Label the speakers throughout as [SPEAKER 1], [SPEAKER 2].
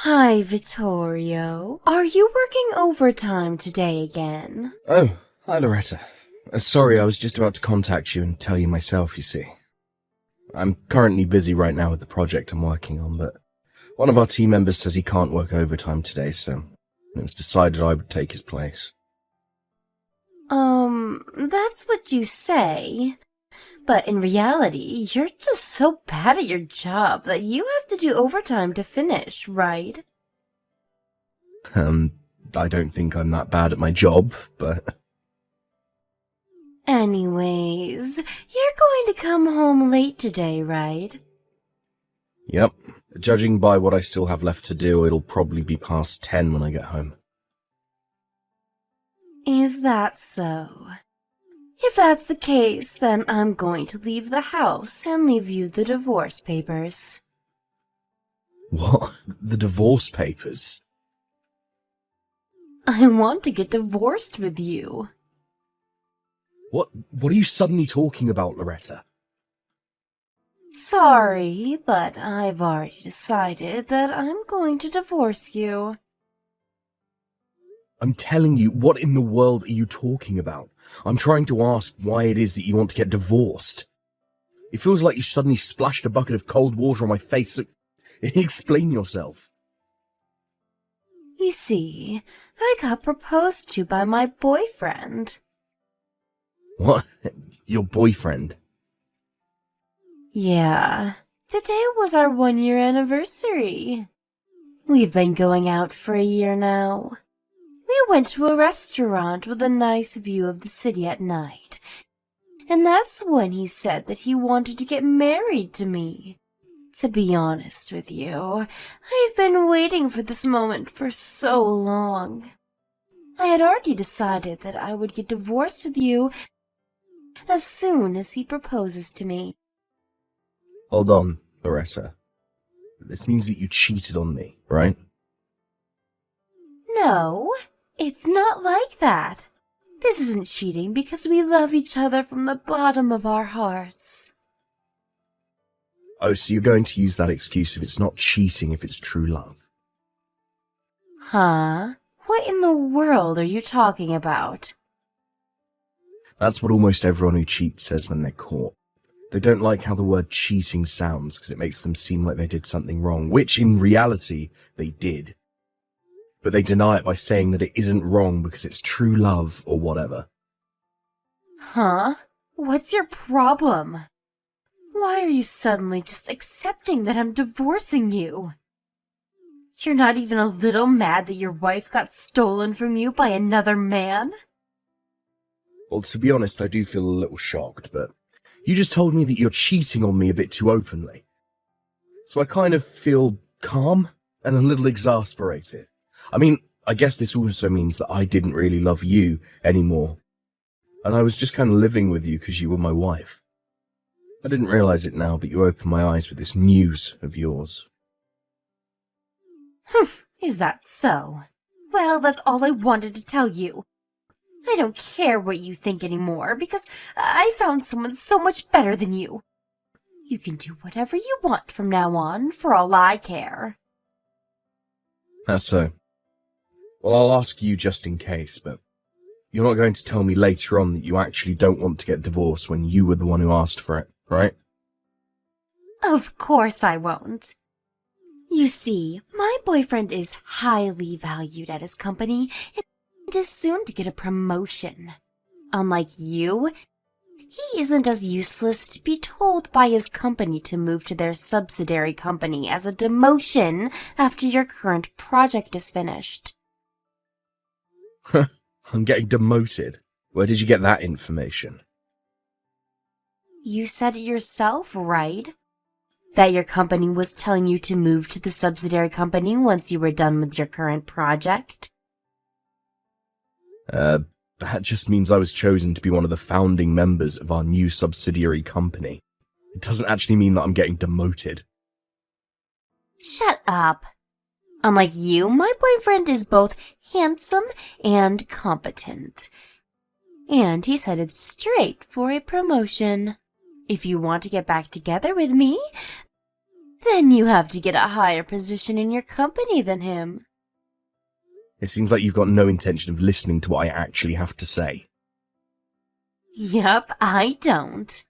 [SPEAKER 1] Hi, Vittorio. Are you working overtime today again?
[SPEAKER 2] Oh, hi Loretta. Sorry, I was just about to contact you and tell you myself, you see. I'm currently busy right now with the project I'm working on, but one of our team members says he can't work overtime today, so it was decided I would take his place.
[SPEAKER 1] That's what you say. But in reality, you're just so bad at your job that you have to do overtime to finish, right?
[SPEAKER 2] I don't think I'm that bad at my job, but...
[SPEAKER 1] Anyways, you're going to come home late today, right?
[SPEAKER 2] Yep. Judging by what I still have left to do, it'll probably be past 10 when I get home.
[SPEAKER 1] Is that so? If that's the case, then I'm going to leave the house and leave you the divorce papers.
[SPEAKER 2] What? The divorce papers?
[SPEAKER 1] I want to get divorced with you.
[SPEAKER 2] What are you suddenly talking about, Loretta?
[SPEAKER 1] Sorry, but I've already decided that I'm going to divorce you.
[SPEAKER 2] I'm telling you, what in the world are you talking about? I'm trying to ask why it is that you want to get divorced. It feels like you suddenly splashed a bucket of cold water on my face, so explain yourself.
[SPEAKER 1] You see, I got proposed to by my boyfriend.
[SPEAKER 2] What? Your boyfriend?
[SPEAKER 1] Yeah, today was our 1-year anniversary. We've been going out for a year now. We went to a restaurant with a nice view of the city at night, and that's when he said that he wanted to get married to me. To be honest with you, I've been waiting for this moment for so long. I had already decided that I would get divorced with you as soon as he proposes to me.
[SPEAKER 2] Hold on, Loretta. This means that you cheated on me, right?
[SPEAKER 1] No, it's not like that. This isn't cheating because we love each other from the bottom of our hearts.
[SPEAKER 2] Oh, so you're going to use that excuse if it's not cheating, if it's true love.
[SPEAKER 1] Huh? What in the world are you talking about?
[SPEAKER 2] That's what almost everyone who cheats says when they're caught. They don't like how the word cheating sounds because it makes them seem like they did something wrong, which in reality they did. But they deny it by saying that it isn't wrong because it's true love or whatever.
[SPEAKER 1] Huh? What's your problem? Why are you suddenly just accepting that I'm divorcing you? You're not even a little mad that your wife got stolen from you by another man?
[SPEAKER 2] Well, to be honest, I do feel a little shocked, but you just told me that you're cheating on me a bit too openly. So I kind of feel calm and a little exasperated. I mean, I guess this also means that I didn't really love you anymore. And I was just kind of living with you because you were my wife. I didn't realize it now, but you opened my eyes with this news of yours.
[SPEAKER 1] Is that so? Well, that's all I wanted to tell you. I don't care what you think anymore, because I found someone so much better than you. You can do whatever you want from now on, for all I care.
[SPEAKER 2] That's so. Well, I'll ask you just in case, but you're not going to tell me later on that you actually don't want to get divorced when you were the one who asked for it, right?
[SPEAKER 1] Of course I won't. You see, my boyfriend is highly valued at his company and is soon to get a promotion. Unlike you, he isn't as useless to be told by his company to move to their subsidiary company as a demotion after your current project is finished.
[SPEAKER 2] I'm getting demoted. Where did you get that information?
[SPEAKER 1] You said it yourself, right? That your company was telling you to move to the subsidiary company once you were done with your current project?
[SPEAKER 2] That just means I was chosen to be one of the founding members of our new subsidiary company. It doesn't actually mean that I'm getting demoted.
[SPEAKER 1] Shut up. Unlike you, my boyfriend is both handsome and competent. And he's headed straight for a promotion. If you want to get back together with me, Then you have to get a higher position in your company than him.
[SPEAKER 2] It seems like you've got no intention of listening to what I actually have to say.
[SPEAKER 1] Yup, I don't.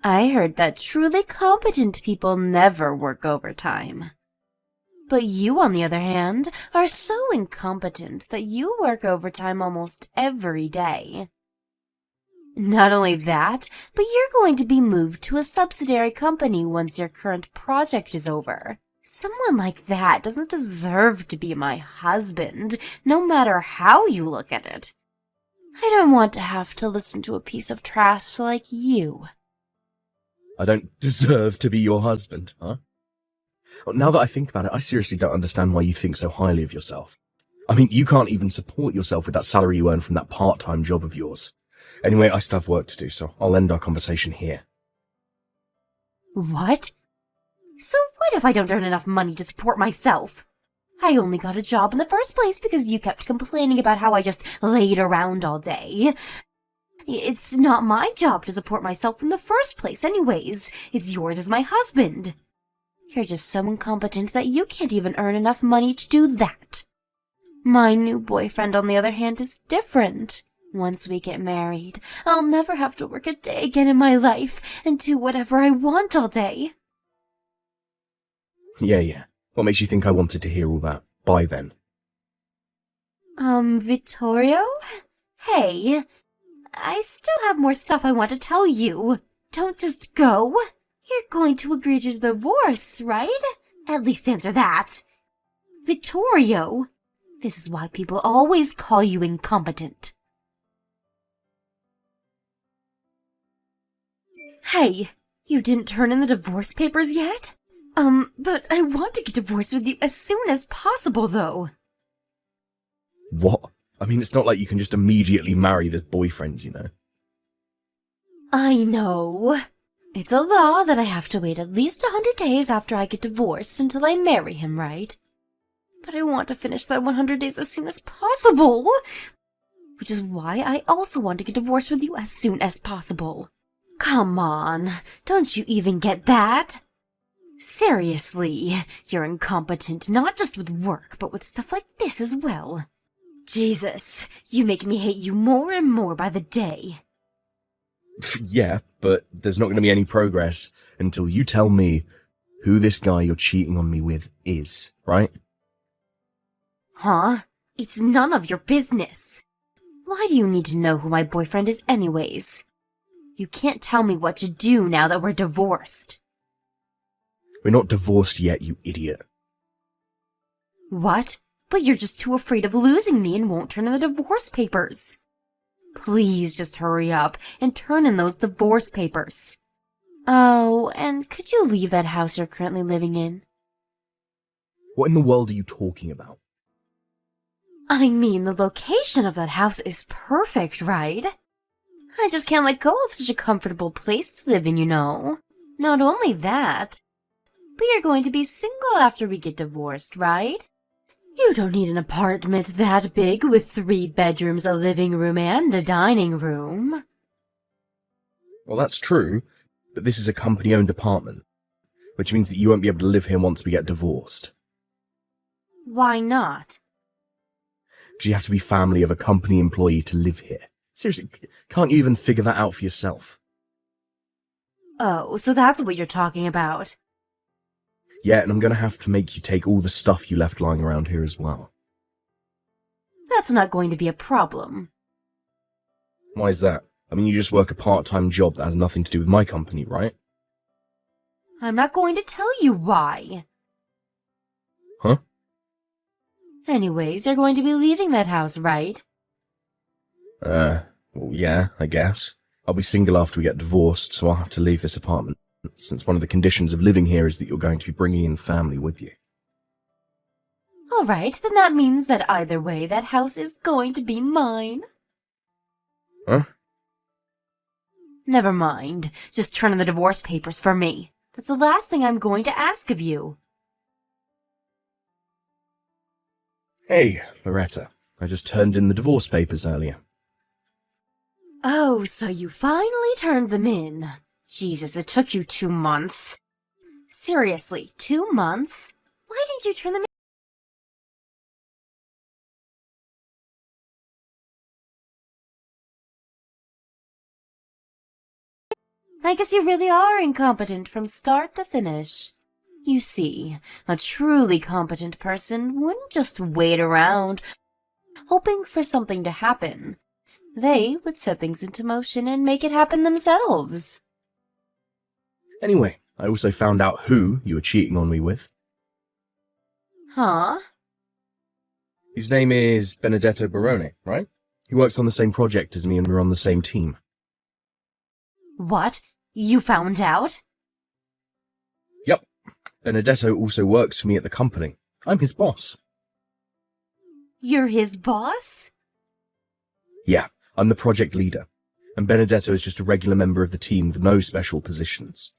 [SPEAKER 1] I heard that truly competent people never work overtime. But you, on the other hand, are so incompetent that you work overtime almost every day. Not only that, but you're going to be moved to a subsidiary company once your current project is over. Someone like that doesn't deserve to be my husband, no matter how you look at it. I don't want to have to listen to a piece of trash like you.
[SPEAKER 2] I don't deserve to be your husband, huh? Now that I think about it, I seriously don't understand why you think so highly of yourself. I mean, you can't even support yourself with that salary you earn from that part-time job of yours. Anyway, I still have work to do, so I'll end our conversation here.
[SPEAKER 1] What? So what if I don't earn enough money to support myself? I only got a job in the first place because you kept complaining about how I just laid around all day. It's not my job to support myself in the first place anyways. It's yours as my husband. You're just so incompetent that you can't even earn enough money to do that. My new boyfriend, on the other hand, is different. Once we get married, I'll never have to work a day again in my life and do whatever I want all day.
[SPEAKER 2] Yeah. What makes you think I wanted to hear all that? Bye then.
[SPEAKER 1] Vittorio? Hey, I still have more stuff I want to tell you. Don't just go. You're going to agree to the divorce, right? At least answer that. Vittorio, this is why people always call you incompetent. Hey, you didn't turn in the divorce papers yet? But I want to get divorced with you as soon as possible, though.
[SPEAKER 2] What? I mean, it's not like you can just immediately marry this boyfriend, you know.
[SPEAKER 1] I know. It's a law that I have to wait at least 100 days after I get divorced until I marry him, right? But I want to finish that 100 days as soon as possible. Which is why I also want to get divorced with you as soon as possible. Come on, don't you even get that? Seriously, you're incompetent not just with work, but with stuff like this as well. Jesus, you make me hate you more and more by the day.
[SPEAKER 2] Yeah, but there's not going to be any progress until you tell me who this guy you're cheating on me with is, right?
[SPEAKER 1] Huh? It's none of your business. Why do you need to know who my boyfriend is anyways? You can't tell me what to do now that we're divorced.
[SPEAKER 2] We're not divorced yet, you idiot.
[SPEAKER 1] What? But you're just too afraid of losing me and won't turn in the divorce papers. Please just hurry up and turn in those divorce papers. Oh, and could you leave that house you're currently living in?
[SPEAKER 2] What in the world are you talking about?
[SPEAKER 1] I mean, the location of that house is perfect, right? I just can't let go of such a comfortable place to live in, you know. Not only that, but you're going to be single after we get divorced, right? You don't need an apartment that big with 3 bedrooms, a living room, and a dining room.
[SPEAKER 2] Well, that's true, but this is a company-owned apartment, which means that you won't be able to live here once we get divorced.
[SPEAKER 1] Why not?
[SPEAKER 2] Do you have to be family of a company employee to live here? Seriously, can't you even figure that out for yourself?
[SPEAKER 1] Oh, so that's what you're talking about.
[SPEAKER 2] Yeah, and I'm going to have to make you take all the stuff you left lying around here as well.
[SPEAKER 1] That's not going to be a problem.
[SPEAKER 2] Why is that? I mean, you just work a part-time job that has nothing to do with my company, right?
[SPEAKER 1] I'm not going to tell you why.
[SPEAKER 2] Huh?
[SPEAKER 1] Anyways, you're going to be leaving that house, right?
[SPEAKER 2] Well, yeah, I guess. I'll be single after we get divorced, so I'll have to leave this apartment, since one of the conditions of living here is that you're going to be bringing in family with you.
[SPEAKER 1] Alright, then that means that either way, that house is going to be mine.
[SPEAKER 2] Huh?
[SPEAKER 1] Never mind. Just turn in the divorce papers for me. That's the last thing I'm going to ask of you.
[SPEAKER 2] Hey, Loretta. I just turned in the divorce papers earlier.
[SPEAKER 1] Oh, so you finally turned them in. Jesus, it took you 2 months. Seriously, 2 months? Why didn't you turn them in? I guess you really are incompetent from start to finish. You see, a truly competent person wouldn't just wait around, hoping for something to happen. They would set things into motion and make it happen themselves.
[SPEAKER 2] Anyway, I also found out who you were cheating on me with.
[SPEAKER 1] Huh?
[SPEAKER 2] His name is Benedetto Barone, right? He works on the same project as me and we're on the same team.
[SPEAKER 1] What? You found out?
[SPEAKER 2] Yep. Benedetto also works for me at the company. I'm his boss.
[SPEAKER 1] You're his boss?
[SPEAKER 2] Yeah, I'm the project leader. And Benedetto is just a regular member of the team with no special positions.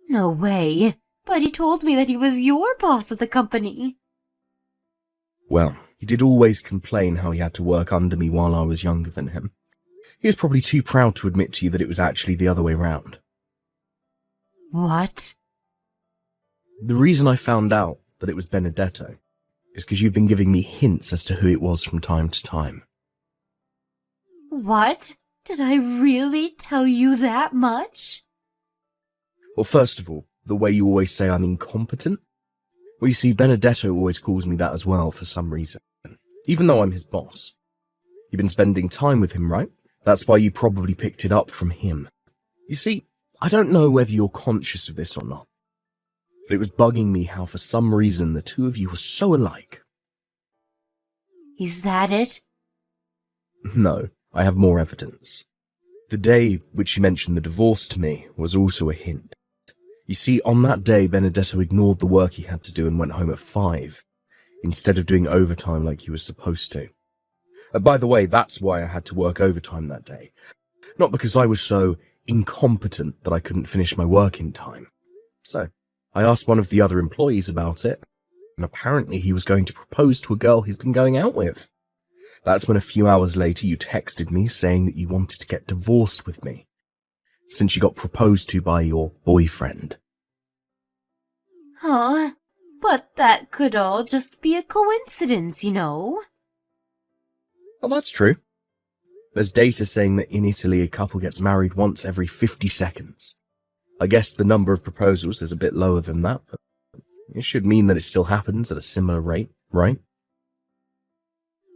[SPEAKER 1] No way. But he told me that he was your boss at the company.
[SPEAKER 2] Well, he did always complain how he had to work under me while I was younger than him. He was probably too proud to admit to you that it was actually the other way round.
[SPEAKER 1] What?
[SPEAKER 2] The reason I found out that it was Benedetto is because you've been giving me hints as to who it was from time to time.
[SPEAKER 1] What? Did I really tell you that much?
[SPEAKER 2] Well, first of all, the way you always say I'm incompetent. Well, you see, Benedetto always calls me that as well for some reason, even though I'm his boss. You've been spending time with him, right? That's why you probably picked it up from him. You see, I don't know whether you're conscious of this or not, but it was bugging me how for some reason the two of you were so alike.
[SPEAKER 1] Is that it?
[SPEAKER 2] No, I have more evidence. The day which you mentioned the divorce to me was also a hint. You see, on that day, Benedetto ignored the work he had to do and went home at 5, instead of doing overtime like he was supposed to. By the way, that's why I had to work overtime that day. Not because I was so incompetent that I couldn't finish my work in time. So, I asked one of the other employees about it, and apparently he was going to propose to a girl he's been going out with. That's when a few hours later you texted me saying that you wanted to get divorced with me, since you got proposed to by your boyfriend.
[SPEAKER 1] Huh? But that could all just be a coincidence, you know?
[SPEAKER 2] Well, that's true. There's data saying that in Italy a couple gets married once every 50 seconds. I guess the number of proposals is a bit lower than that, but it should mean that it still happens at a similar rate, right?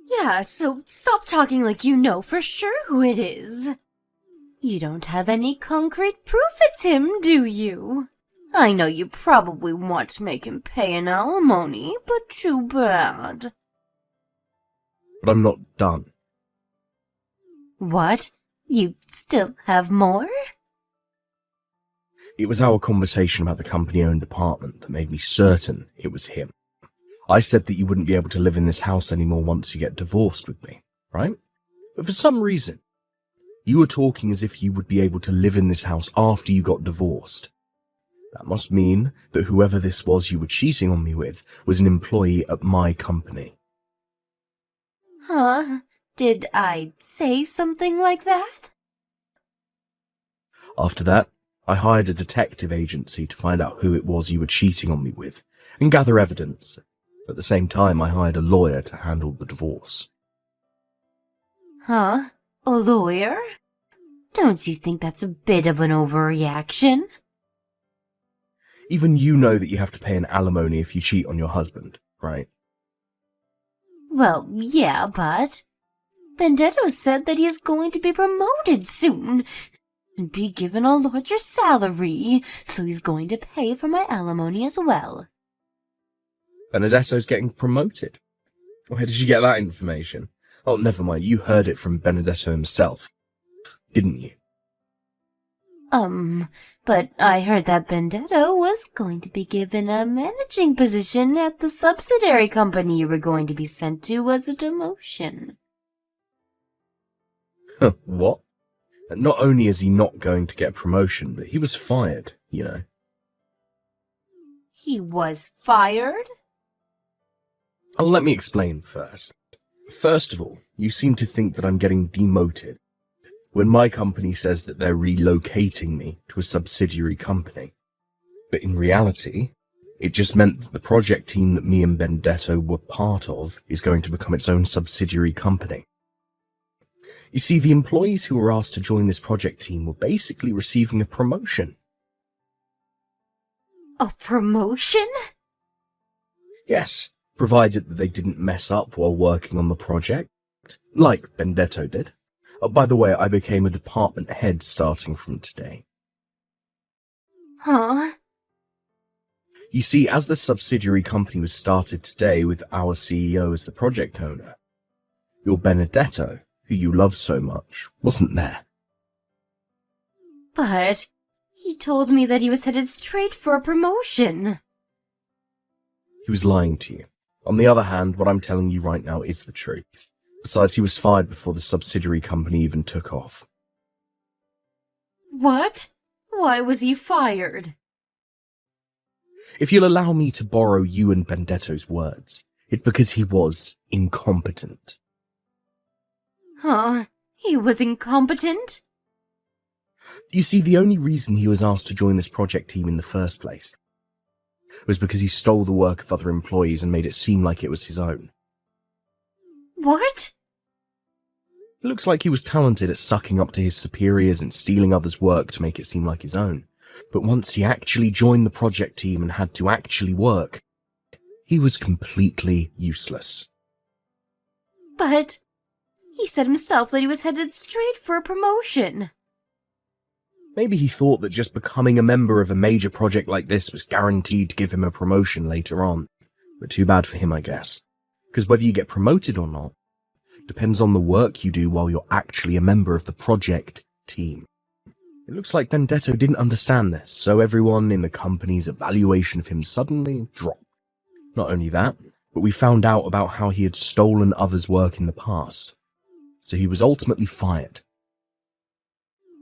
[SPEAKER 1] Yeah, so stop talking like you know for sure who it is. You don't have any concrete proof it's him, do you? I know you probably want to make him pay an alimony, but too bad.
[SPEAKER 2] But I'm not done.
[SPEAKER 1] What? You still have more?
[SPEAKER 2] It was our conversation about the company-owned apartment that made me certain it was him. I said that you wouldn't be able to live in this house anymore once you get divorced with me, right? But for some reason, you were talking as if you would be able to live in this house after you got divorced. That must mean that whoever this was you were cheating on me with was an employee at my company.
[SPEAKER 1] Huh? Did I say something like that?
[SPEAKER 2] After that, I hired a detective agency to find out who it was you were cheating on me with and gather evidence. At the same time, I hired a lawyer to handle the divorce.
[SPEAKER 1] Huh? A lawyer? Don't you think that's a bit of an overreaction?
[SPEAKER 2] Even you know that you have to pay an alimony if you cheat on your husband, right?
[SPEAKER 1] Well, yeah, but Benedetto said that he is going to be promoted soon and be given a larger salary, so he's going to pay for my alimony as well.
[SPEAKER 2] Benedetto's getting promoted. Where did you get that information? Oh, never mind, you heard it from Benedetto himself, didn't you?
[SPEAKER 1] But I heard that Benedetto was going to be given a managing position at the subsidiary company you were going to be sent to as a demotion.
[SPEAKER 2] What? Not only is he not going to get a promotion, but he was fired, you know.
[SPEAKER 1] He was fired?
[SPEAKER 2] Oh, let me explain first. First of all, you seem to think that I'm getting demoted when my company says that they're relocating me to a subsidiary company. But in reality, it just meant that the project team that me and Benedetto were part of is going to become its own subsidiary company. You see, the employees who were asked to join this project team were basically receiving a promotion.
[SPEAKER 1] A promotion?
[SPEAKER 2] Yes, provided that they didn't mess up while working on the project, like Benedetto did. By the way, I became a department head starting from today.
[SPEAKER 1] Huh?
[SPEAKER 2] You see, as the subsidiary company was started today with our CEO as the project owner, your Benedetto, who you love so much, wasn't there.
[SPEAKER 1] But he told me that he was headed straight for a promotion.
[SPEAKER 2] He was lying to you. On the other hand, what I'm telling you right now is the truth. Besides, he was fired before the subsidiary company even took off.
[SPEAKER 1] What? Why was he fired?
[SPEAKER 2] If you'll allow me to borrow you and Benedetto's words, it's because he was incompetent.
[SPEAKER 1] Huh? He was incompetent?
[SPEAKER 2] You see, the only reason he was asked to join this project team in the first place was because he stole the work of other employees and made it seem like it was his own.
[SPEAKER 1] What?
[SPEAKER 2] It looks like he was talented at sucking up to his superiors and stealing others' work to make it seem like his own. But once he actually joined the project team and had to actually work, he was completely useless.
[SPEAKER 1] But he said himself that he was headed straight for a promotion.
[SPEAKER 2] Maybe he thought that just becoming a member of a major project like this was guaranteed to give him a promotion later on. But too bad for him, I guess. Because whether you get promoted or not depends on the work you do while you're actually a member of the project team. It looks like Benedetto didn't understand this, so everyone in the company's evaluation of him suddenly dropped. Not only that, but we found out about how he had stolen others' work in the past. So he was ultimately fired.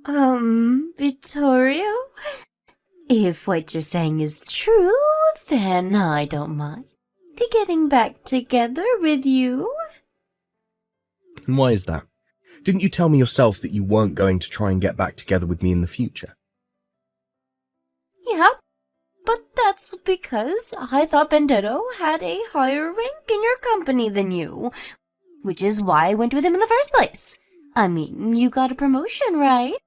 [SPEAKER 1] Vittorio? If what you're saying is true, then I don't mind getting back together with you.
[SPEAKER 2] And why is that? Didn't you tell me yourself that you weren't going to try and get back together with me in the future?
[SPEAKER 1] Yeah, but that's because I thought Benedetto had a higher rank in your company than you, which is why I went with him in the first place. I mean, you got a promotion, right?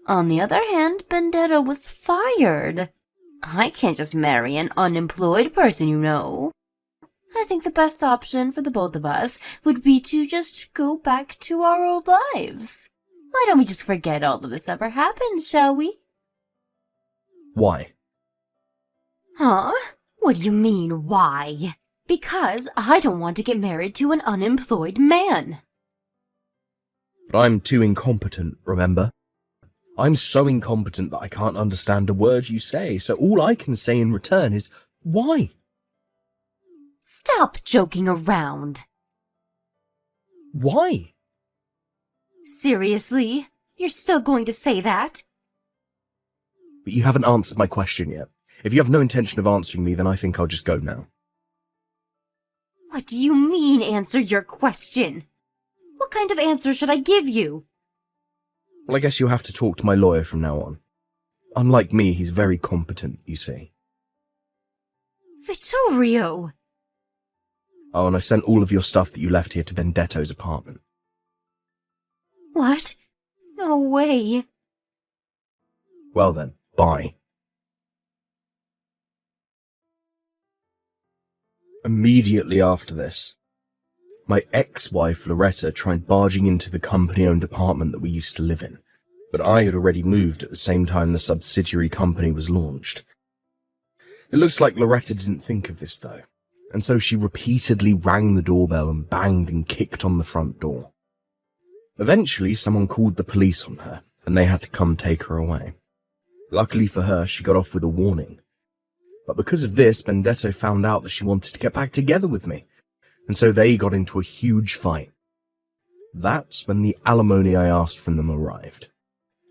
[SPEAKER 1] On the other hand, Benedetto was fired. I can't just marry an unemployed person, you know. I think the best option for the both of us would be to just go back to our old lives. Why don't we just forget all of this ever happened, shall we?
[SPEAKER 2] Why?
[SPEAKER 1] Huh? What do you mean, why? Because I don't want to get married to an unemployed man.
[SPEAKER 2] But I'm too incompetent, remember? I'm so incompetent that I can't understand a word you say, so all I can say in return is, why?
[SPEAKER 1] Stop joking around.
[SPEAKER 2] Why?
[SPEAKER 1] Seriously? You're still going to say that?
[SPEAKER 2] But you haven't answered my question yet. If you have no intention of answering me, then I think I'll just go now.
[SPEAKER 1] What do you mean, answer your question? What kind of answer should I give you?
[SPEAKER 2] Well, I guess you'll have to talk to my lawyer from now on. Unlike me, he's very competent, you see.
[SPEAKER 1] Vittorio!
[SPEAKER 2] Oh, and I sent all of your stuff that you left here to Benedetto's apartment.
[SPEAKER 1] What? No way.
[SPEAKER 2] Well then, bye. Immediately after this, my ex-wife Loretta tried barging into the company-owned apartment that we used to live in, but I had already moved at the same time the subsidiary company was launched. It looks like Loretta didn't think of this though, and so she repeatedly rang the doorbell and banged and kicked on the front door. Eventually, someone called the police on her, and they had to come take her away. Luckily for her, she got off with a warning. But because of this, Benedetto found out that she wanted to get back together with me, and so they got into a huge fight. That's when the alimony I asked from them arrived.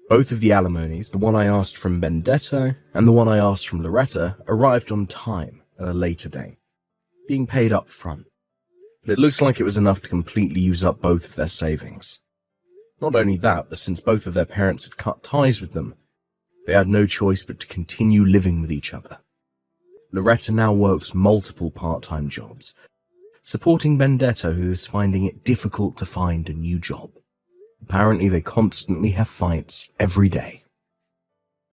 [SPEAKER 2] Both of the alimonies, the one I asked from Benedetto and the one I asked from Loretta, arrived on time at a later date, being paid up front. But it looks like it was enough to completely use up both of their savings. Not only that, but since both of their parents had cut ties with them, They had no choice but to continue living with each other. Loretta now works multiple part-time jobs, supporting Benedetto, who is finding it difficult to find a new job. Apparently, they constantly have fights every day.